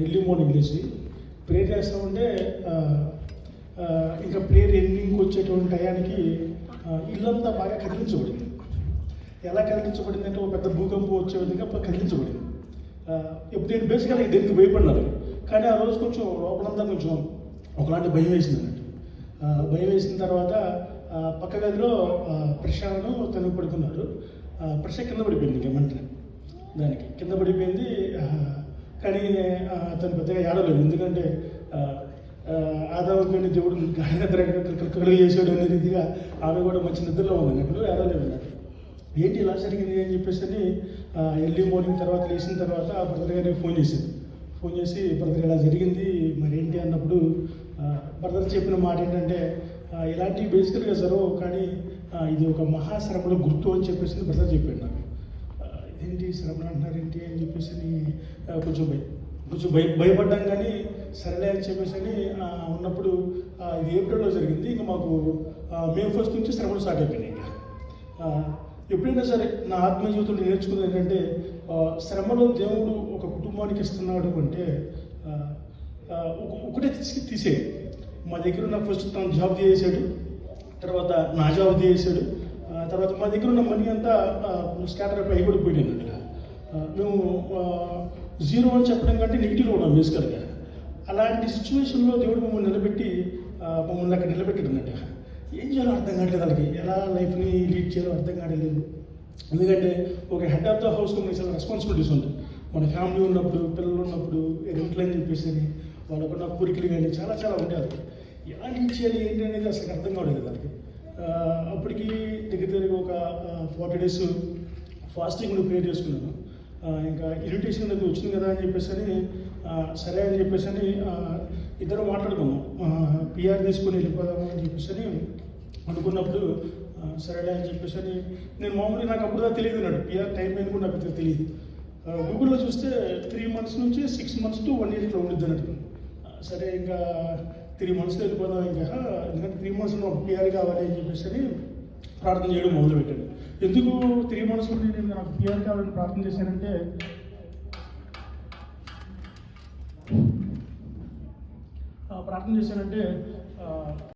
Early morning లేచి prayer చేస్తూ ఉంటే ఇంకా ప్రేయర్ ఎండింగ్కి వచ్చేటువంటి టయానికి ఇల్లంతా బాగా కదిలించబడింది. ఎలా కదిలించబడింది అంటే ఒక పెద్ద భూకంపం వచ్చే విధంగా కదిలించబడింది. ఇప్పుడు నేను బేసికల్గా దేనికి భయపడినాను, కానీ ఆ రోజు కొంచెం లోపలంతా కొంచెం ఒకలాంటి భయం వేసింది అన్నట్టు. భయం వేసిన తర్వాత పక్క గదిలో ప్రశాంతను తను పడుకున్నారు. ప్రశ కింద పడిపోయింది, ఇంకేమంటారు దానికి కింద పడిపోయింది. కానీ తను పెద్దగా ఏడలేదు, ఎందుకంటే ఆదావమైన దేవుడు కలుగు చేసాడు అనే రీతిగా ఆమె కూడా మంచి నిద్రలో ఉంది అన్నట్లు, ఏడలేదు అన్నట్టు. ఏంటి ఇలా జరిగింది అని చెప్పేసి అని ఎర్లీ మార్నింగ్ తర్వాత లేచిన తర్వాత ఆ బ్రదర్ గారికి ఫోన్ చేసి బ్రదర్ ఇలా జరిగింది మరి ఏంటి అన్నప్పుడు బ్రదర్ చెప్పిన మాట ఏంటంటే ఇలాంటివి బేసికల్గా జరగవు, కానీ ఇది ఒక మహాశ్రమలో గుర్తు అని చెప్పేసి బ్రదర్ చెప్పాడు నాకు. ఇదేంటి శ్రమ అంటున్నారేంటి అని చెప్పేసి కొంచెం భయపడ్డాం, కానీ సరేలే అని చెప్పేసి అని ఉన్నప్పుడు ఇది ఏప్రిల్లో జరిగింది. ఇంకా మాకు మే 1 నుంచి శ్రమలు స్టార్ట్ అయిపోయినాయి. ఇంకా ఎప్పుడైనా సరే నా ఆత్మీయ జీవితంలో నేర్చుకున్నది ఏంటంటే శ్రమలో దేవుడు ఒక కుటుంబానికి ఇస్తున్నాడు అంటే ఒకటే తీసేది. మా దగ్గర ఉన్న ఫస్ట్ తను జాబ్ చేసాడు, తర్వాత నా జాబ్ చేసాడు, తర్వాత మా దగ్గర ఉన్న మనీ అంతా స్కాటర్ అయిపోయి కూడా పోయినాయి. మేము 0 అని చెప్పడం కంటే నెగిటివ్లో ఉన్నాం బేసికల్గా. అలాంటి సిచ్యువేషన్లో దేవుడు మమ్మల్ని అక్కడ నిలబెట్టాడు అన్నట్టు. ఏం చేయాలో అర్థం కావట్లేదు, వాళ్ళకి ఎలా లైఫ్ని లీడ్ చేయాలో అర్థం కావట్లేదు. ఎందుకంటే ఒక హెడ్ ఆఫ్ ద హౌస్లో మనకి చాలా రెస్పాన్సిబిలిటీస్ ఉంటాయి. మన ఫ్యామిలీ ఉన్నప్పుడు, పిల్లలు ఉన్నప్పుడు, రెంట్లు అని చెప్పేసి వాళ్ళకున్న కోరికలు కానీ చాలా ఉంటాయి. ఎలా లీడ్ చేయాలి ఏంటి అనేది అసలు అర్థం కావట్లేదు వాళ్ళకి. అప్పటికి దగ్గర ఒక 40 days ఫాస్టింగ్ ప్రేయర్ చేసుకున్నాను. ఇంకా ఇరిటేషన్ అది వచ్చింది కదా అని చెప్పేసి అని సరే అని చెప్పేసి అని ఇద్దరు మాట్లాడుకున్నాం. పిఆర్ తీసుకొని వెళ్ళిపోదాము అని చెప్పేసి అని అనుకున్నప్పుడు సరేలే అని చెప్పేసి అని నేను మామూలుగా నాకు అప్పుడు తెలియదు అన్నాడు. పిఆర్ టైం అయిన కూడా నాకు తెలియదు. గూగుల్లో చూస్తే 3 months నుంచి 6 months to 1 year ఇట్లా ఉండిద్ది అన్నట్టు. సరే ఇంకా 3 monthsలో వెళ్ళిపోదాం, ఇంకా ఎందుకంటే 3 months పిఆర్ కావాలి అని చెప్పేసి అని ప్రార్థన చేయడం మొదలుపెట్టాను. ఎందుకు 3 months నుండి నేను నాకు పిఆర్ కావాలని ప్రార్థన చేశానంటే